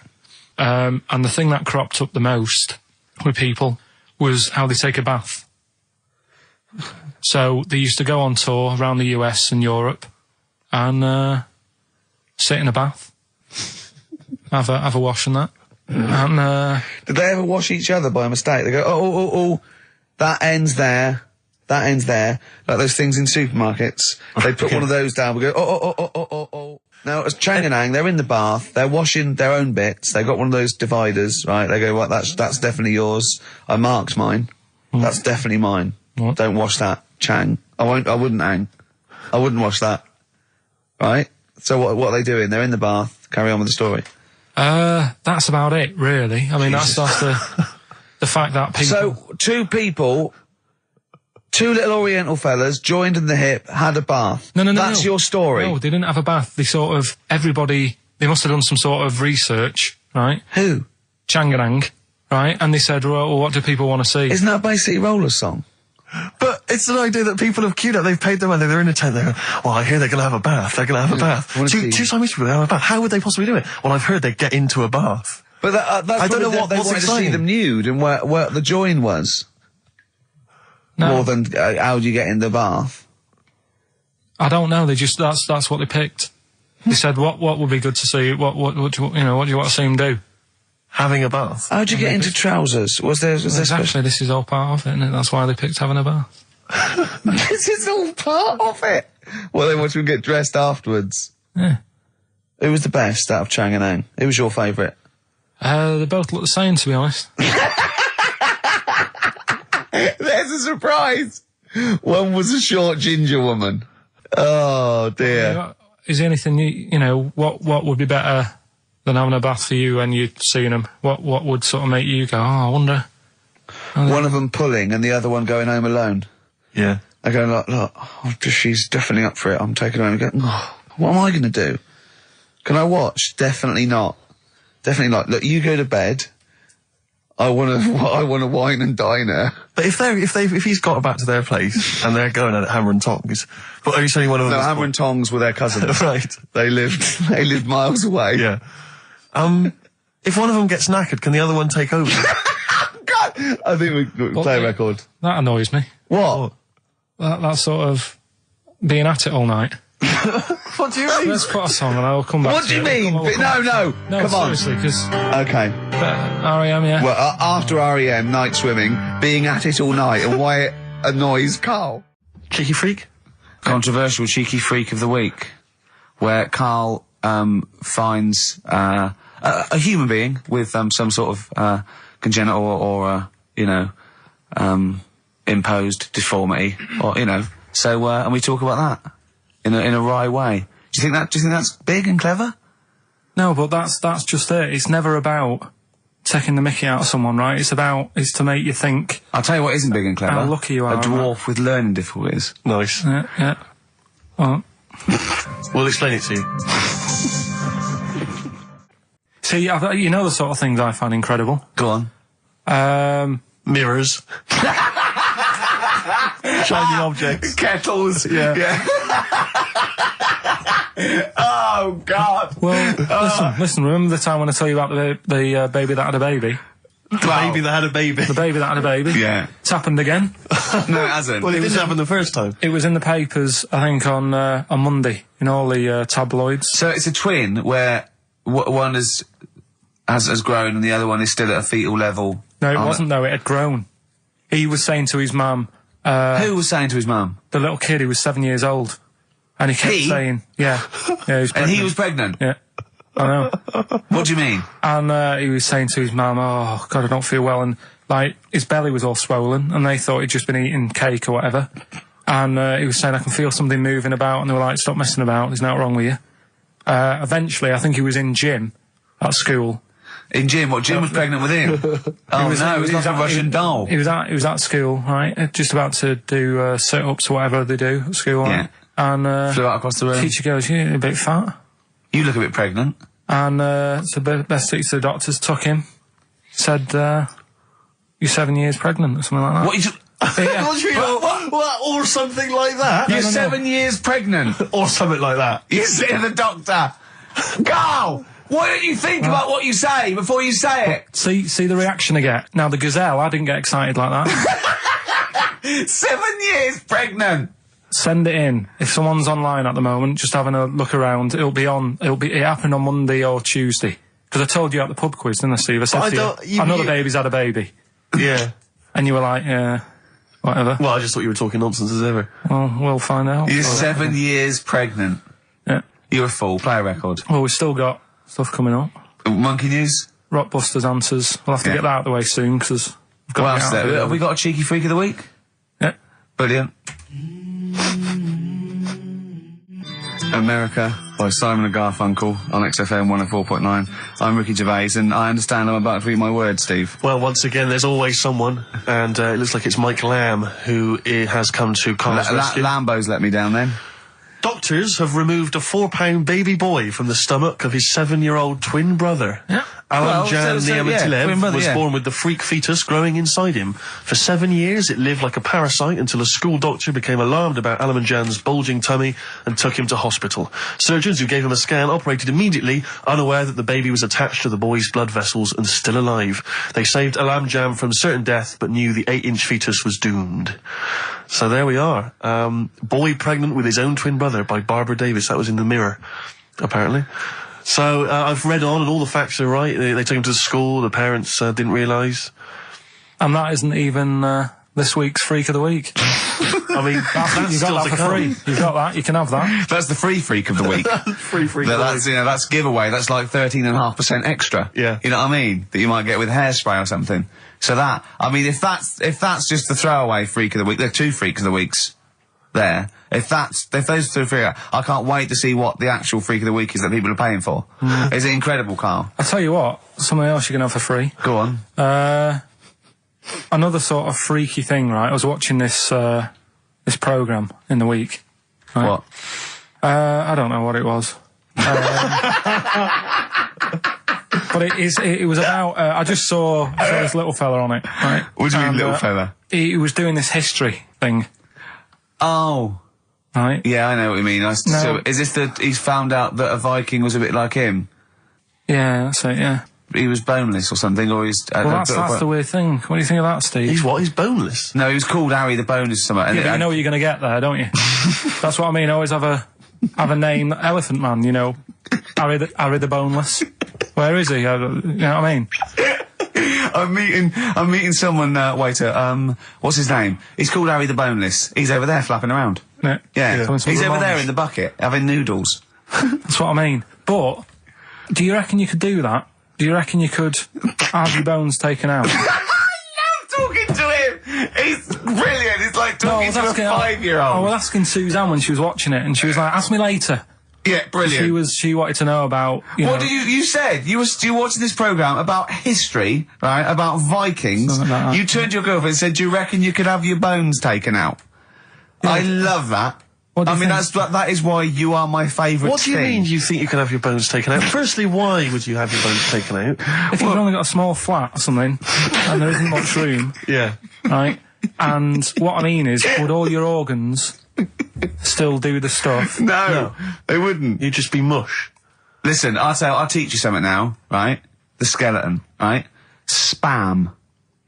Right? And the thing that cropped up the most with people was how they take a bath. So they used to go on tour around the US and Europe and sit in a bath, have a wash and that. And did they ever wash each other by mistake? They go, oh, that ends there. That ends there. Like those things in supermarkets. They put one of those down. We go, oh. Now, as Chang and Ang, they're in the bath. They're washing their own bits. They've got one of those dividers, right? They go, well, that's definitely yours. I marked mine. That's definitely mine. What? Don't wash that, Chang. I wouldn't, Ang. I wouldn't wash that. Right? So what are they doing? They're in the bath. Carry on with the story. That's about it, really. I mean, that's the fact that people... So, two little Oriental fellas joined in the hip, had a bath. No. That's your story. No, they didn't have a bath. They sort of, everybody, they must have done some sort of research, right? Who? Chang and Ang, right? And they said, well, what do people want to see? Isn't that basically Roller's song? But it's an idea that people have queued up. They've paid their money. They're in a tent. They're, well, I hear they're going to have a bath. They're going to have a bath. Two Siamese people, they have a bath. How would they possibly do it? Well, I've heard they get into a bath. But that's I don't know they what's wanted to see exciting. them nude and where the join was. No. More than how do you get in the bath? I don't know. They just, that's what they picked. They said, what would be good to see? What do you want to see them do? Having a bath. How do you get into trousers? Was there Exactly, this is all part of it, isn't it? That's why they picked having a bath. This is all part of it. Well, they want you to get dressed afterwards. Yeah. Who was the best out of Chang and Ang? Who was your favourite? They both look the same, to be honest. There's a surprise. One was a short ginger woman. Oh dear. Is there anything you know? What would be better than having a bath for you when you'd seen them? What would sort of make you go, oh, I wonder? One of them pulling and the other one going home alone. Yeah. I go, look, she's definitely up for it. I'm taking her home and go, oh, what am I going to do? Can I watch? Definitely not. Definitely not. Look, you go to bed. I want to wine and dine her. But if he's got back to their place and they're going at it hammer and tongs, but are you saying one of them? No, hammer and tongs were their cousins. Right. They lived miles away. Yeah. If one of them gets knackered, can the other one take over? God, I think we play a record. That annoys me. What? That sort of being at it all night. What do you mean? Let's put a song and I'll come back. What do you mean? No, come on. Seriously, because Okay. R.E.M. yeah. Well, after R.E.M., night swimming, being at it all night, and why it annoys Carl. Cheeky freak? Controversial cheeky freak of the week, where Carl finds a human being with some sort of congenital or imposed deformity, or So and we talk about that in a wry way. Do you think that's big and clever? No, but that's just it. It's never about taking the mickey out of someone, right? It's to make you think. I'll tell you what isn't big and clever. How lucky you are. A dwarf with learning difficulties. Nice. Yeah. Well. We'll explain it to you. See, you know the sort of things I find incredible. Go on. Mirrors. Shiny objects. Kettles. Yeah. Oh, God. Well, listen, remember the time when I told you about the baby that had a baby? The baby that had a baby. The baby that had a baby? Yeah. It's happened again. No, it hasn't. Well, it didn't happen the first time. It was in the papers, I think, on Monday, in all the tabloids. So it's a twin where one is has grown and the other one is still at a fetal level. No, it wasn't though, it had grown. He was saying to his mum... Who was saying to his mum? The little kid who was 7 years old. And he kept saying... Yeah. He was pregnant. And he was pregnant? Yeah. I know. What do you mean? And he was saying to his mum, oh, God, I don't feel well. And, like, his belly was all swollen, and they thought he'd just been eating cake or whatever. And he was saying, I can feel something moving about, and they were like, stop messing about, there's nothing wrong with you. Eventually, I think he was in gym at school. In gym? What, Jim was pregnant with him? Oh, no, it was like a Russian doll. He was at school, right, just about to do sit-ups or whatever they do at school, right? Yeah. And flew out across the room. Teacher goes, you're a bit fat. You look a bit pregnant. And so best to the doctors took him, said, you're 7 years pregnant or something like that. What, you Yeah. What do you mean? What? Or something like that? You're 7 years pregnant. Or something like that. You say to the doctor, Carl, why don't you think about what you say before you say it? See the reaction I get. Now, the gazelle, I didn't get excited like that. 7 years pregnant. Send it in. If someone's online at the moment, just having a look around, it happened on Monday or Tuesday. Because I told you at the pub quiz, didn't I, Steve? I said to you, I know the baby's had a baby. Yeah. And you were like, yeah, whatever. Well, I just thought you were talking nonsense as ever. Well, we'll find out. You're 7 years pregnant. Yeah. You're a fool. Play a record. Well, we've still got stuff coming up. Monkey news? Rockbusters answers. We'll have to get that out of the way soon, because we've got What else there? Have we got a cheeky freak of the week? Yeah. Brilliant. America by Simon and Garfunkel on XFM 104.9. I'm Ricky Gervais, and I understand I'm about to read my words, Steve. Well, once again, there's always someone, and it looks like it's Mike Lamb who has come to Carl's rescue. Lambo's let me down then. Doctors have removed a 4-pound baby boy from the stomach of his 7-year-old twin brother. Yeah. Alan Jan twin brother, was born with the freak fetus growing inside him. For 7 years, it lived like a parasite until a school doctor became alarmed about Alan Jan's bulging tummy and took him to hospital. Surgeons who gave him a scan operated immediately, unaware that the baby was attached to the boy's blood vessels and still alive. They saved Alan Jan from certain death, but knew the 8-inch fetus was doomed. So there we are. Boy pregnant with his own twin brother by Barbara Davis. That was in the Mirror, apparently. So I've read on, and all the facts are right. They took him to school. The parents didn't realise. And that isn't even this week's Freak of the Week. I mean, that's you still got to that for come. free. You got that. You can have that. That's the free freak of the week. Free freak. That's, you know, that's giveaway. That's like 13.5% extra. Yeah. You know what I mean? That you might get with hairspray or something. So that, I mean, if that's just the throwaway freak of the week, there are 2 freaks of the weeks there. If those 2 freaks, I can't wait to see what the actual freak of the week is that people are paying for. Is it incredible, Carl? I'll tell you what, something else you can have for free. Go on. Another sort of freaky thing, right? I was watching this programme in the week. Right? What? I don't know what it was. But it was about, I just saw this little fella on it, right? What do you mean, little fella? He was doing this history thing. Oh. Right? Yeah, I know what you mean. So is this he's found out that a Viking was a bit like him? Yeah, that's it, yeah. He was boneless or something, or he's... Well, that's the weird thing. What do you think of that, Steve? He's what? He's boneless? No, he was called Harry the Boneless or something. Yeah, but you know what you're going to get there, don't you? That's what I mean. Always have a name, Elephant Man, you know. Harry the Boneless. Where is he? You know what I mean? I'm meeting someone, waiter, what's his name? He's called Harry the Boneless. He's over there flapping around. Yeah. He's over there in the bucket, having noodles. That's what I mean. But, do you reckon you could do that? Do you reckon you could have your bones taken out? I love talking to him! He's brilliant, it's like talking to a 5-year-old. I was asking Suzanne when she was watching it, and she was like, ask me later. Yeah, brilliant. She wanted to know about, What did you said? You were watching this programme about history, right? About Vikings. Something like that. You turned to your girlfriend and said, do you reckon you could have your bones taken out? Yeah. I love that. I mean, that is why you are my favourite What do you mean you think you can have your bones taken out? Firstly, why would you have your bones taken out? If you've only got a small flat or something, and there isn't much room, Yeah. right? And what I mean is, would all your organs still do the stuff? No, they wouldn't. You'd just be mush. Listen, I'll teach you something now, right? The skeleton, right? SPAM,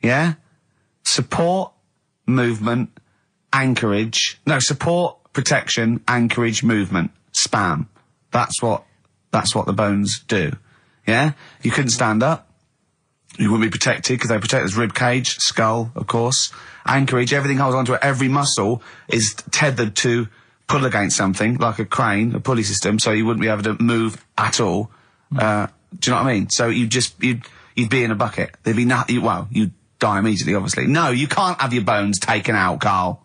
yeah? Support, movement, anchorage. No, support, protection, anchorage, movement. SPAM. That's what the bones do. Yeah? You couldn't stand up. You wouldn't be protected because they protect his rib cage, skull, of course, anchorage, everything holds onto it. Every muscle is tethered to pull against something, like a crane, a pulley system, so you wouldn't be able to move at all. Do you know what I mean? So you'd be in a bucket. There'd be nothing, well, you'd die immediately, obviously. No, you can't have your bones taken out, Carl.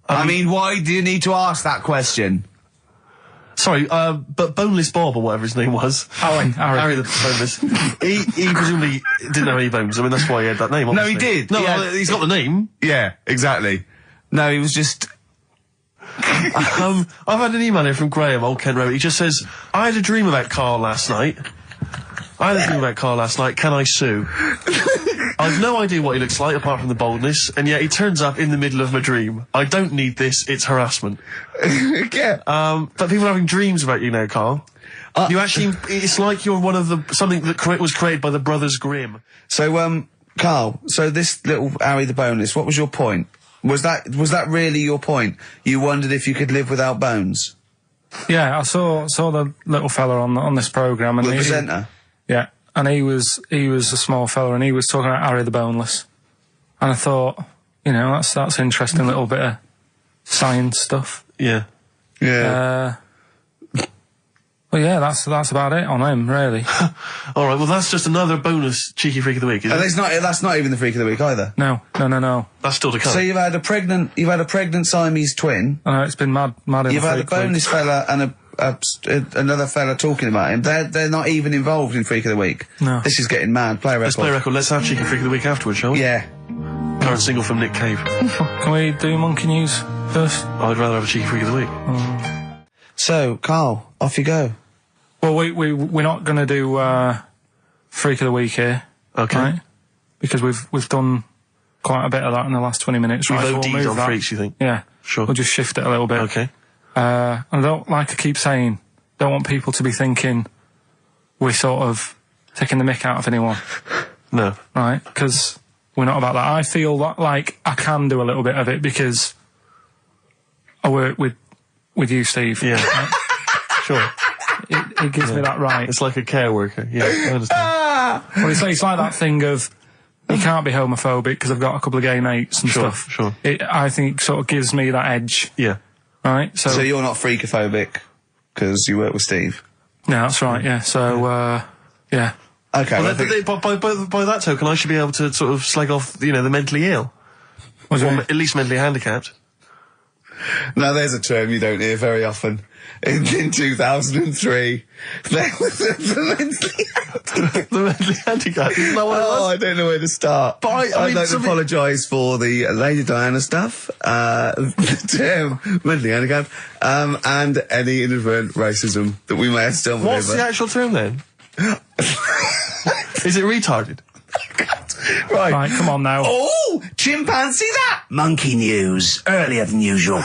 I mean, why do you need to ask that question? Sorry, but Boneless Bob, or whatever his name was. Harry the Boneless. he presumably didn't have any bones. I mean, that's why he had that name, obviously. No, he did. No, he's got the name. Yeah, exactly. No, he was just... I've had an email here from Graham, Old Kent Road. He just says, I had a dream about Carl last night. Can I sue? I've no idea what he looks like, apart from the boldness, and yet he turns up in the middle of my dream. I don't need this, it's harassment. Yeah. But people are having dreams about you now, Carl. You actually, it's like you're one of something that was created by the Brothers Grimm. So, Carl, so this little Harry the Boneless, what was your point? Was that really your point? You wondered if you could live without bones? Yeah, I saw the little fella on this programme. And the presenter? Yeah, and he was a small fella, and he was talking about Harry the Boneless. And I thought, you know, that's interesting little bit of science stuff. Yeah. Yeah. Well, yeah, that's about it on him, really. All right, well, that's just another bonus cheeky freak of the week, isn't it? That's not even the freak of the week either. No. That's still to come. So you've had a pregnant Siamese twin. I know, it's been mad in You've had a boneless fella and another fella talking about him. They're not even involved in freak of the week. No. This is getting mad. Play a record. Let's play a record. Let's have cheeky freak of the week afterwards, shall we? Yeah. Current single from Nick Cave. Can we do Monkey News first? I'd rather have a cheeky freak of the week. So, Carl, off you go. Well, we're not going to do Freak of the Week here, okay? Right? Because we've done quite a bit of that in the last 20 minutes. We've right? OD'd on freaks, you think? Yeah, sure. We'll just shift it a little bit. Okay. And I don't, like I keep saying, don't want people to be thinking we're sort of taking the mick out of anyone. No. Right? Because we're not about that. I feel like I can do a little bit of it because I work with you, Steve. Yeah. Right? Sure. It gives me that right. It's like a care worker. Yeah, I understand. Well, it's like that thing of you can't be homophobic because I've got a couple of gay mates and stuff. Sure. I think sort of gives me that edge. Yeah. Right? So you're not freakophobic because you work with Steve? No, that's right, yeah. So, yeah. Okay. Well, by that token, I should be able to sort of slag off, the mentally ill. Or at least mentally handicapped. Now, there's a term you don't hear very often. In 2003, there was the mentally handicapped. Isn't that what it was? I don't know where to start. But I'd like to apologise for the Lady Diana stuff, the term mentally handicapped, and any inadvertent racism that we may have stumbled over. What's the actual term then? Is it retarded? Right, come on now. Oh, chimpanzee that! Monkey News, earlier than usual.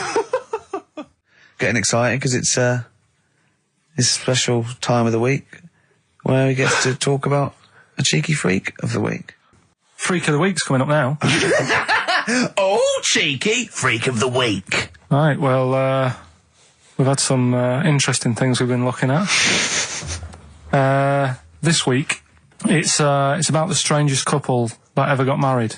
Getting excited because it's this special time of the week where we get to talk about a cheeky freak of the week. Freak of the Week's coming up now. Oh, cheeky freak of the week. Right, well, we've had some interesting things we've been looking at. This week, it's about the strangest couple that ever got married.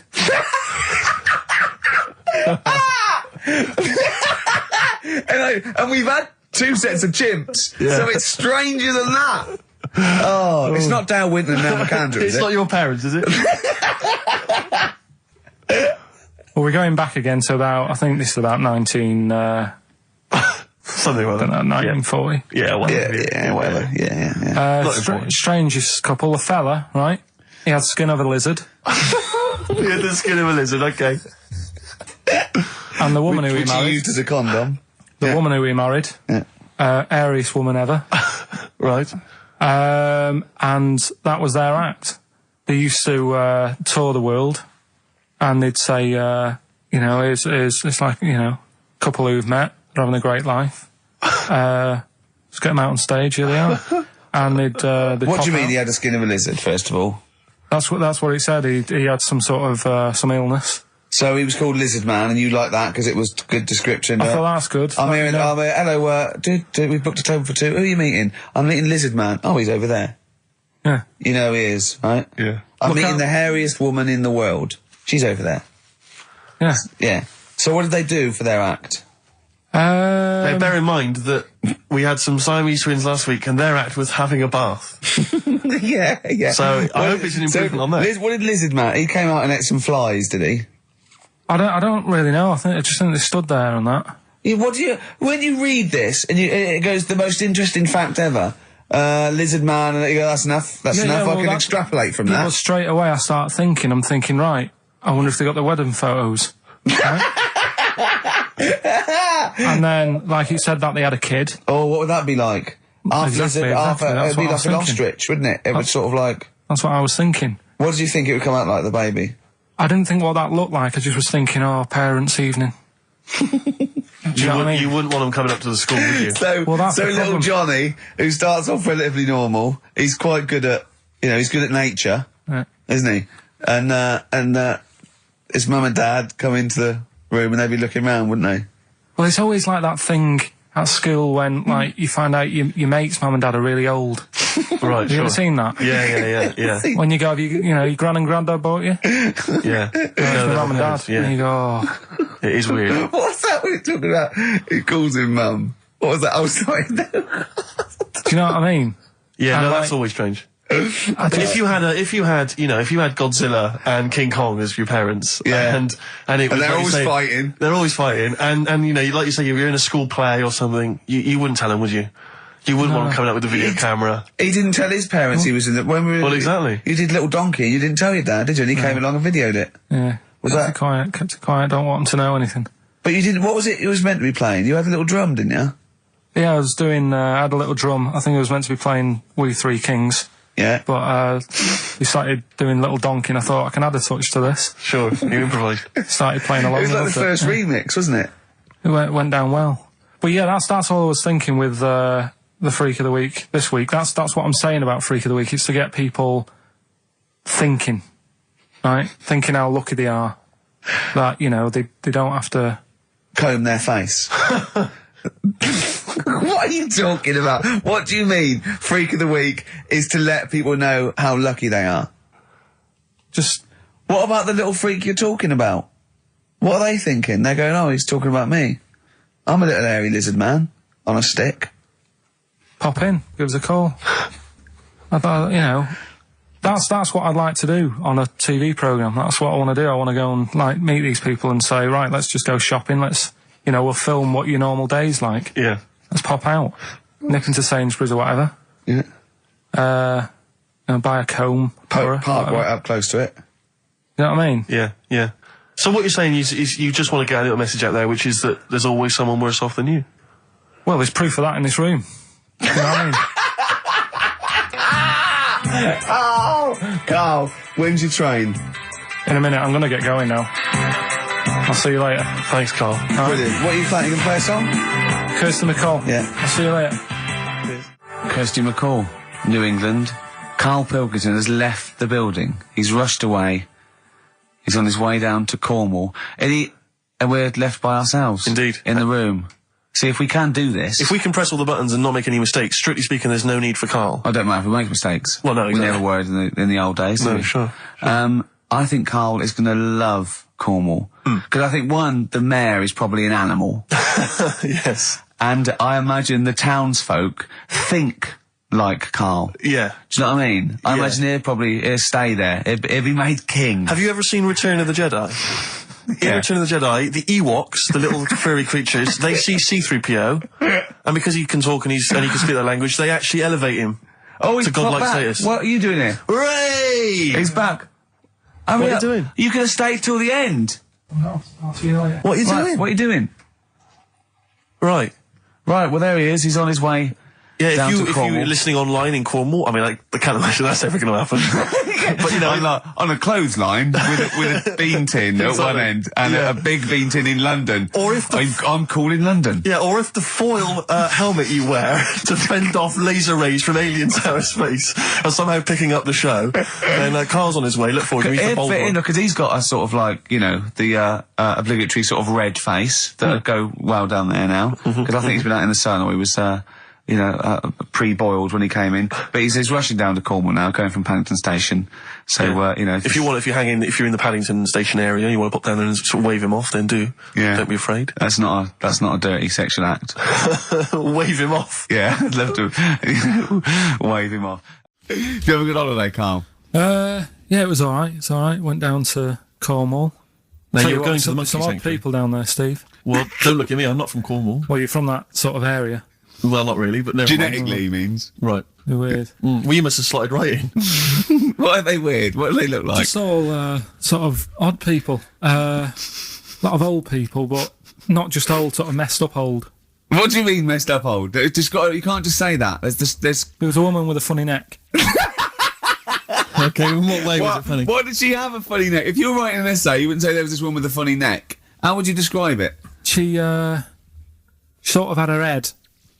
And we've had 2 sets of chimps, so it's stranger than that. Oh, it's not Dale Winton and Nell McAndrew, is it? It's not your parents, is it? Well, we're going back again to about, I think this is about 19... Something like that. 1940. Yeah, whatever. Yeah, whatever. Yeah. Strangest couple, a fella, right? He had skin of a lizard. He had the skin of a lizard, okay. And the woman who he Which he married... used as a condom. The woman who he married. Yeah. Airiest woman ever. Right. And that was their act. They used to tour the world, and they'd say, it's like, couple who've met, they're having a great life. Let's get them out on stage, here they are. And they'd What do you mean out. he had a skin of a lizard, first of all? That's what he said. He had some sort of some illness. So he was called Lizard Man, and you like that because it was good description. I thought that's good. I'm here, hello, dude, we've booked a table for 2. Who are you meeting? I'm meeting Lizard Man. Oh, he's over there. Yeah. You know he is, right? Yeah. I'm Look meeting out. the hairiest woman in the world. She's over there. Yeah. Yeah. So what did they do for their act? Now, bear in mind that we had some Siamese twins last week and their act was having a bath. yeah. So I hope it's an improvement on that. What did Lizard Man? He came out and ate some flies, did he? I don't really know. I just think they stood there and that. Yeah, when you read this and it goes the most interesting fact ever, Lizard Man, and you go, that's enough. That's enough. I can extrapolate from that. Well, straight away I start thinking. I'm thinking, right. I wonder if they got the wedding photos. Right? And then, like you said, that they had a kid. Oh, what would that be like? Exactly, It'd be like an ostrich, wouldn't it? It would sort of like. That's what I was thinking. What did you think it would come out like, the baby? I didn't think what that looked like. I just was thinking, parents' evening. Do you know what I mean? You wouldn't want them coming up to the school, would you? So that's the little problem. Johnny, who starts off relatively normal, he's quite good at, he's good at nature, Yeah. isn't he? And his mum and dad come into the room and they'd be looking round, wouldn't they? Well, it's always like that thing at school when, like, you find out your mate's mum and dad are really old. Right, Have you ever seen that? Yeah. When you go, your gran and granddad bought you? Yeah. The mum and dad. Yeah. And you go, oh. It is weird. What's that we're talking about? He calls him mum. What was that? Oh, sorry. Do you know what I mean? Yeah, And no, like- that's always strange. I But just- if you had Godzilla and King Kong as your parents, Yeah. and it was they're like you always say, fighting. They're always fighting, and like you say, you're in a school play or something, you wouldn't tell them, would you? You wouldn't want them coming up with a video camera. He didn't tell his parents he was in the... When we were, Well, exactly. You did Little Donkey, you didn't tell your dad, did you? And he came along and videoed it. Yeah. Was kept that- it quiet, don't want them to know anything. But you didn't... What was it was meant to be playing? You had a little drum, didn't you? Yeah, I was doing, I had a little drum. I think I was meant to be playing We Three Kings. Yeah. But we started doing Little Donkey and I thought I can add a touch to this. Sure, you improvise. Started playing along. It was like the with first remix, wasn't it? It went down well. But yeah, that's all I was thinking with the Freak of the Week this week. That's what I'm saying about Freak of the Week. It's to get people thinking, right? Thinking how lucky they are. That, they don't have to... Comb their face. What are you talking about? What do you mean? Freak of the Week is to let people know how lucky they are. Just... What about the little freak you're talking about? What are they thinking? They're going, oh, he's talking about me. I'm a little hairy lizard man on a stick. Pop in, give us a call. I thought, that's what I'd like to do on a TV programme. That's what I want to do. I want to go and, meet these people and say, right, let's just go shopping. Let's, we'll film what your normal day's like. Yeah. Let's pop out. Nip into Sainsbury's or whatever. Yeah. Buy a comb. Park right up close to it. You know what I mean? Yeah. So what you're saying is you just want to get a little message out there, which is that there's always someone worse off than you. Well, there's proof of that in this room. You know what I mean? Oh, Carl, when's your train? In a minute, I'm going to get going now. I'll see you later. Thanks, Carl. Brilliant. What are you playing? You can play a song? Kirsty McCall. Yeah. I'll see you later. Kirsty McCall, New England. Karl Pilkington has left the building. He's rushed away. He's on his way down to Cornwall. And we're left by ourselves. Indeed. In the room. See, if we can do this... If we can press all the buttons and not make any mistakes, strictly speaking, there's no need for Carl. I don't mind if we make mistakes. Well, no, We exactly. never worried in the old days, did No, we? sure. I think Carl is going to love Cornwall. Because I think, one, the mayor is probably an animal. Yes. And I imagine the townsfolk think like Carl. Yeah. Do you know what I mean? I Yeah. imagine he'll stay there. He'll be made king. Have you ever seen Return of the Jedi? In Return of the Jedi, the Ewoks, the little furry creatures, they see C-3PO, and because he can talk and he can speak their language, they actually elevate him he's to godlike back. status. What are you doing here? Hooray! He's back. What are you doing? You could have stayed till the end. I'll see you later. What are you Right, doing? what are you doing? Right. Right, well, there he is. He's on his way. Yeah, Down to if Cornwall. you're listening online in Cornwall, I mean, I can't imagine that's ever going to happen. But, on a clothesline with a bean tin at one Exactly. end and Yeah. a big bean tin in London. Or if I'm cool in London. Yeah, or if the foil helmet you wear to fend off laser rays from aliens out of space are somehow picking up the show, then Carl's on his way. Look forward to meet the He'd bold fit in one. because he's got a sort of the obligatory sort of red face that would go well down there now. Because I think he's been out in the sun, or he was pre-boiled when he came in. But he's rushing down to Cornwall now, going from Paddington Station. So, if you're in the Paddington Station area, and you want to pop down there and sort of wave him off, then do. Yeah. Don't be afraid. That's not a dirty sexual act. Wave him off. Yeah, I'd love to wave him off. Did you have a good holiday, Carl? Yeah, it was alright. It's alright. Went down to Cornwall. Now you're going to the monkey some odd sanctuary. people down there, Steve. Well, don't look at me. I'm not from Cornwall. Well, you're from that sort of area. Well, not really, but never genetically he means. Right. They're weird. Well, you must have slotted right in. What are they weird? What do they look like? Just all sort of odd people. A lot of old people, but not just old, sort of messed up old. What do you mean messed up old? You can't just say that. There was a woman with a funny neck. Okay, in what way was it funny? What did she have a funny neck? If you were writing an essay, you wouldn't say there was this woman with a funny neck. How would you describe it? She sort of had her head,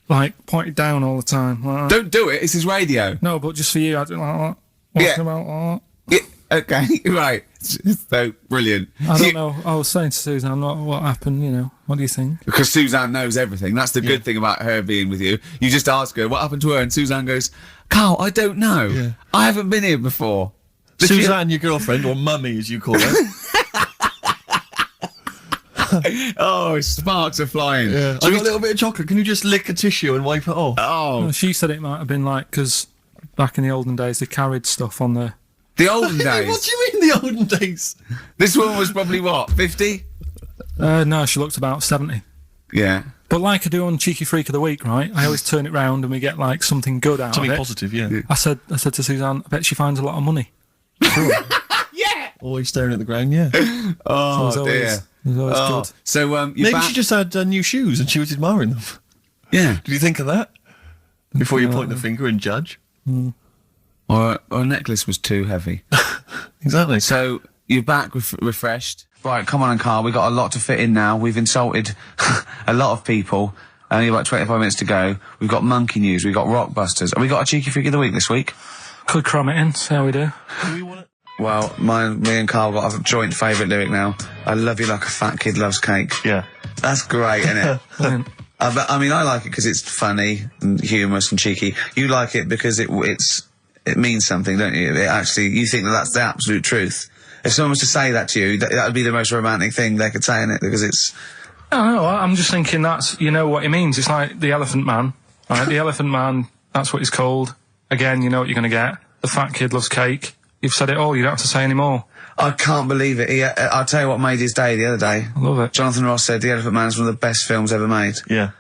like, pointed down all the time. Like, don't do it, it's his radio. No, but just for you, I don't like that. Walking about like that. Yeah, okay, right. So, brilliant. I don't know. I was saying to Suzanne, what happened, what do you think? Because Suzanne knows everything. That's the good thing about her being with you. You just ask her, what happened to her? And Suzanne goes, Carl, I don't know. Yeah. I haven't been here before. Suzanne, your girlfriend, or mummy as you call her. Oh, sparks are flying. Yeah. I got a little bit of chocolate. Can you just lick a tissue and wipe it off? Oh. Well, she said it might have been like, because back in the olden days, they carried stuff on the... The olden days? What do you mean the olden days? This woman was probably, what, 50? No, she looked about 70. Yeah. But like I do on Cheeky Freak of the Week, right? I always turn it round and we get, like, something good out of it. Something positive, yeah. I said to Suzanne, I bet she finds a lot of money. Sure. Yeah! Always staring at the ground, yeah. Oh, so dear. It was always good. So, maybe she just had new shoes and she was admiring them. Yeah. Did you think of that? Before you point the finger and judge? Mm. Or a necklace was too heavy. Exactly. So, you're back refreshed. Right, come on, Carl. We've got a lot to fit in now. We've insulted a lot of people. Only about 25 minutes to go. We've got monkey news. We've got rockbusters. Have we got a Cheeky Freak of the Week this week? Could cram it in. See how we do. Do we want it? Well, me and Carl got a joint favourite lyric now. I love you like a fat kid loves cake. Yeah. That's great, isn't it? I mean, I like it because it's funny and humorous and cheeky. You like it because it means something, don't you? You think that's the absolute truth. If someone was to say that to you, that would be the most romantic thing they could say in it, because it's... I don't know, I'm just thinking that's, what it means. It's like the Elephant Man, right? The Elephant Man, that's what he's called. Again, you know what you're going to get. The fat kid loves cake. You've said it all, you don't have to say any more. I can't believe it. I'll tell you what made his day the other day. I love it. Jonathan Ross said The Elephant Man is one of the best films ever made. Yeah.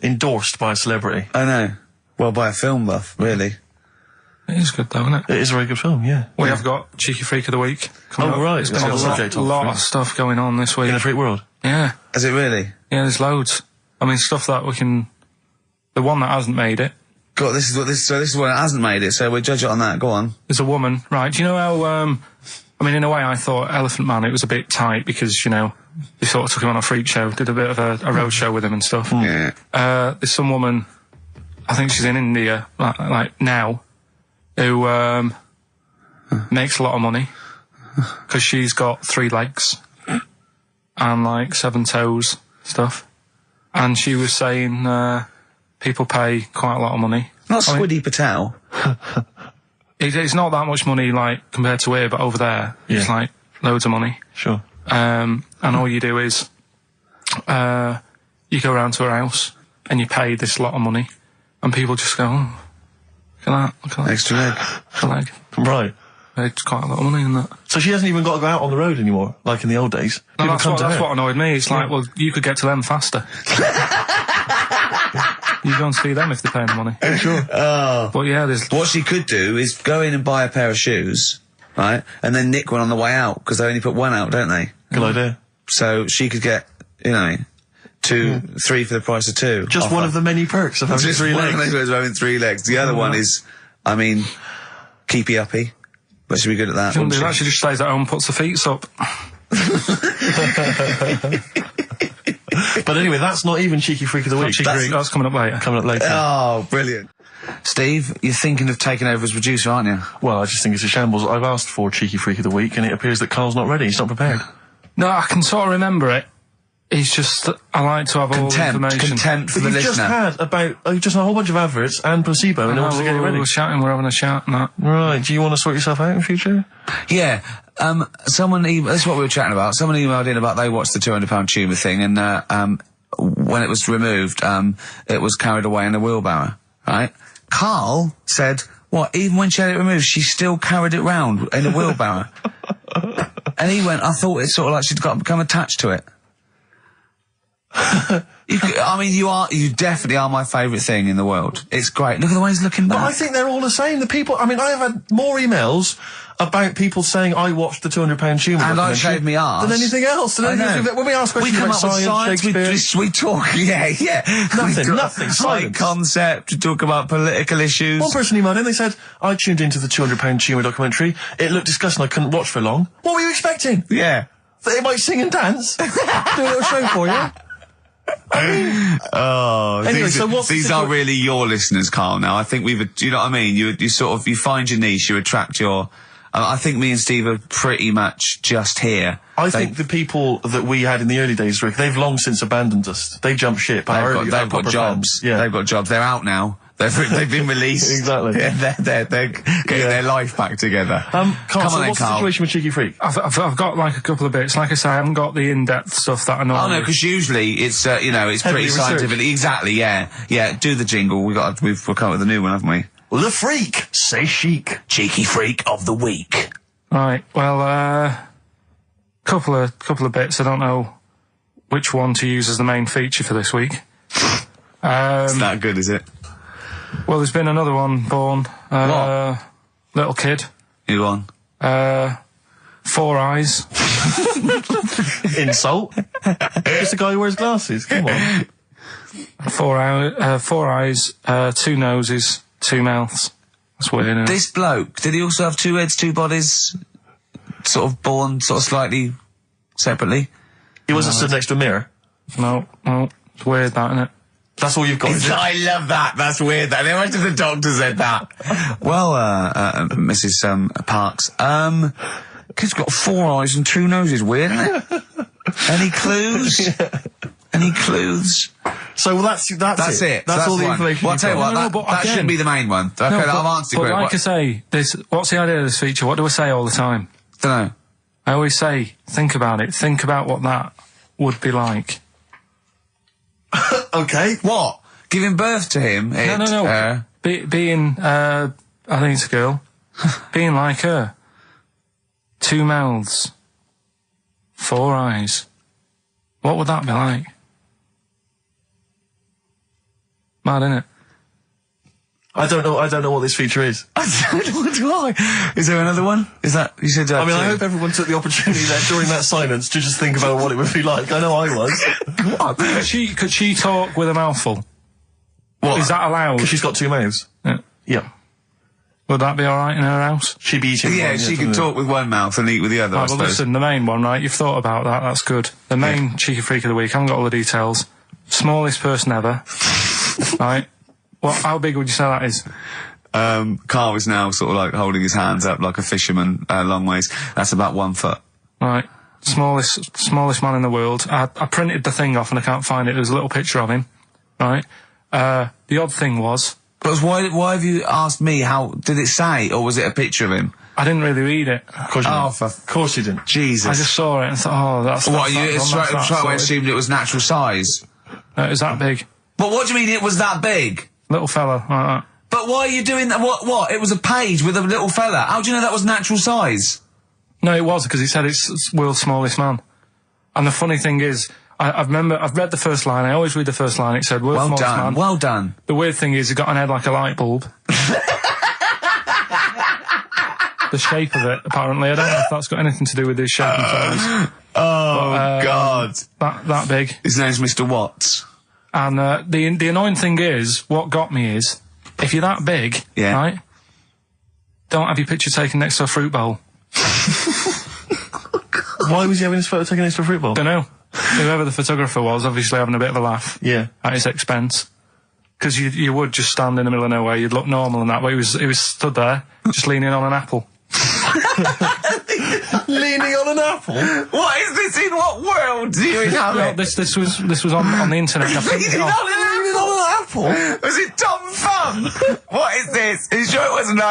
Endorsed by a celebrity. I know. Well, by a film buff, really. It is good though, isn't it? It is a very good film, yeah. We have got Cheeky Freak of the Week. Oh, right. There's been a lot of stuff going on this week. In the freak world? Yeah. Is it really? Yeah, there's loads. I mean, stuff that we can... The one that hasn't made it. God, this is what hasn't made it, so we'll judge it on that. Go on. There's a woman, right? Do you know how, I mean, in a way, I thought Elephant Man, it was a bit tight because, they sort of took him on a freak show, did a bit of a road show with him and stuff. Yeah. There's some woman, I think she's in India, like now, who, makes a lot of money because she's got 3 legs and, like, 7 toes, stuff. And she was saying, people pay quite a lot of money. Not Squiddy Patel. It's not that much money, like, compared to here, but over there, it's, like, loads of money. Sure. And all you do is, you go around to her house, and you pay this lot of money, and people just go, oh, look at that. Extra leg. Extra leg. Right. It's quite a lot of money in that. So she hasn't even got to go out on the road anymore, like in the old days? No, that's what annoyed me. It's like, well, you could get to them faster. You go and see them if they're paying the money. Sure. Oh. But yeah, there's... What she could do is go in and buy a pair of shoes, right, and then nick one on the way out, because they only put one out, don't they? Good idea. So she could get, 2, 3 for the price of 2. Just one of the many perks of having 3 legs. Just one of the perks of having 3 legs. The other one is, keepy uppy. But she'd be good at that. Shouldn't do that. She just stays at home and puts the feet up. But anyway, that's not even Cheeky Freak of the Week. That's coming up later. Coming up later. Oh, brilliant. Steve, you're thinking of taking over as producer, aren't you? Well, I just think it's a shambles. I've asked for Cheeky Freak of the Week, and it appears that Carl's not ready. He's not prepared. No, I can sort of remember it. He's just, I like to have all the information. Contempt for the You've just listener. had you've just had a whole bunch of adverts and placebo in order to get it ready. We're shouting, we're having a shout and that. Right, do you want to sort yourself out in future? Yeah. That's what we were chatting about. Someone emailed in about they watched the £200 tumour thing, and when it was removed, it was carried away in a wheelbarrow, right? Karl said, what, even when she had it removed, she still carried it round in a wheelbarrow? And he went, I thought it's sort of like she'd become attached to it. You definitely are my favourite thing in the world. It's great. Look at the way he's looking back. But I think they're all the same. The people, I mean, I have had more emails about people saying I watched the £200 tumour and I shaved me arse than anything else. I know. When we ask questions about science, we talk, yeah. Nothing, Science science. Concept, we talk about political issues. One person emailed in, they said, I tuned into the £200 tumour documentary. It looked disgusting, I couldn't watch for long. What were you expecting? Yeah. That they might sing and dance? Do a little show for you? Anyway, these are really your listeners, Karl. Now, I think do you know what I mean? You sort of, you find your niche, you attract your. I think me and Steve are pretty much just here. I think the people that we had in the early days, Rick, they've long since abandoned us. They jumped ship. They've got jobs. Yeah, they've got jobs. They're out now. They've been released. Exactly. Yeah, they're getting their life back together. Karl, Come on then, what's the Karl. situation with Cheeky Freak? I've got like a couple of bits. Like I say, I haven't got the in-depth stuff that I know. Oh no, because usually it's it's pretty scientific. Exactly. Yeah. Do the jingle. We've come up with a new one, haven't we? The Freak, say chic. Cheeky freak of the week. Right. Well, couple of bits. I don't know which one to use as the main feature for this week. It's that good, is it? Well, there's been another one born. What? Little kid. Who won? 4 eyes. Insult. Just a guy who wears glasses. Come on. 4 eyes, 2 noses, 2 mouths. That's weird, isn't it? This bloke, did he also have 2 heads, 2 bodies, sort of born sort of slightly separately? He wasn't stood next to a mirror. No. It's weird, that, isn't it? That's all you've got. I love that. That's weird. I imagine the doctor said that. Well, Mrs. Parks, kid's got 4 eyes and 2 noses. Weird, isn't it? Any clues? Any clues? So that's it. That's all the information. Well, I'll tell you what, that shouldn't be the main one. Okay, I've answered but it. Like I say, what's the idea of this feature? What do I say all the time? Don't know. I always say, think about it. Think about what that would be like. Okay. What? Giving birth to him? No. Being, I think it's a girl. Being like her. 2 mouths. 4 eyes. What would that be like? Mad, innit? I don't know what this feature is. I don't know why. Is there another one? Is that, you said I mean, I hope everyone took the opportunity there during that silence to just think about what it would be like. I know I was. What? Could she talk with a mouthful? What? Is that allowed? Because she's got 2 mouths. Yeah. Yeah. Would that be alright in her house? She'd be eating Yeah, one, she could talk with one mouth and eat with the other, I Right, well, suppose. listen, the main one, right? You've thought about that. That's good. The main Cheeky Freak of the week. I haven't got all the details. Smallest person ever. Right? How big would you say that is? Karl is now sort of like holding his hands up like a fisherman, long ways. That's about 1 foot. Right. Smallest man in the world. I printed the thing off and I can't find it. There's a little picture of him. Right. The odd thing was. But why have you asked me how, did it say, or was it a picture of him? I didn't really read it. Of course you didn't. Of course you didn't. Jesus. I just saw it and thought, that's What, you that's straight away assumed it was natural size? It was that big. But what do you mean it was that big? Little fella, like that. But why are you doing that? What? It was a page with a little fella. How do you know that was natural size? No, it was, because he said it's world's smallest man. And the funny thing is, I've read the first line. I always read the first line. It said, world's smallest man. Well done. The weird thing is, he got an head like a light bulb. The shape of it, apparently. I don't know if that's got anything to do with his shape and size. God. That big. His name's Mr. Watts. And the annoying thing is, what got me is, if you're that big, right, don't have your picture taken next to a fruit bowl. Why was he having his photo taken next to a fruit bowl? Don't know. Whoever the photographer was, obviously having a bit of a laugh. Yeah. At his expense. Because you would just stand in the middle of nowhere, you'd look normal and that, but he was stood there, just leaning on an apple. Leaning on an apple? What is this? In what world do you inhabit? This was on the internet. I picked it off. Leaning on an apple? Was it Tom Thumb? What is this? Are you sure it wasn't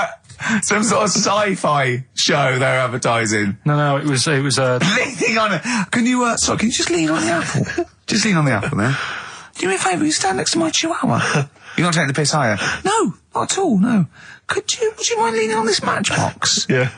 some sort of sci-fi show they're advertising? No, it was Leaning on it. Can you just lean on the apple? Just lean on the apple there. Do me a favour, you stand next to my chihuahua. You're not taking the piss, are you? No, not at all, no. Would you mind leaning on this matchbox? Yeah.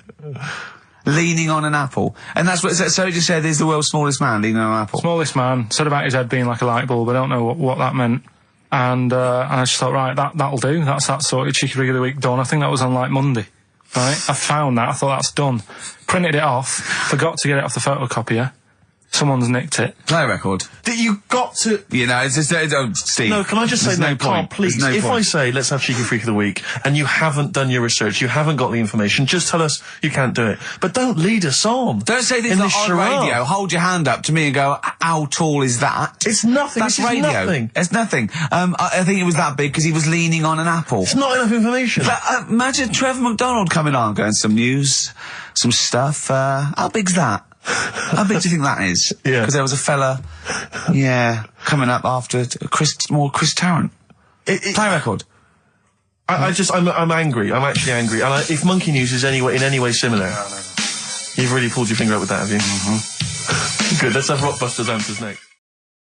Leaning on an apple. And that's what, so you just said he's the world's smallest man leaning on an apple. Smallest man, said about his head being like a light bulb. I don't know what that meant. And I just thought, right, that'll do. That's that sorted Cheeky Rig of the Week done. I think that was on like Monday. Right? I found that. I thought that's done. Printed it off. Forgot to get it off the photocopier. Someone's nicked it. Play a record. That you got to... You know, it's just... Steve. No, can I just say no Carl, point. please, No if point. I say, let's have Cheeky Freak of the Week, and you haven't done your research, you haven't got the information, just tell us you can't do it. But don't lead us on. Don't say things in like this on charade. radio. Hold your hand up to me and go, how tall is that? It's nothing. That's This is radio. nothing. It's nothing. I think it was that big because he was leaning on an apple. It's not enough information. But, imagine Trevor McDonald coming on, going some news, some stuff. How big's that? How big do you think that is? Yeah. Because there was a fella, coming up after Chris Tarrant. Play a record. I'm angry. I'm actually angry. And if Monkey News is in any way similar, you've really pulled your finger up with that, have you? Mm-hmm. Good. Let's have Rockbusters answers next.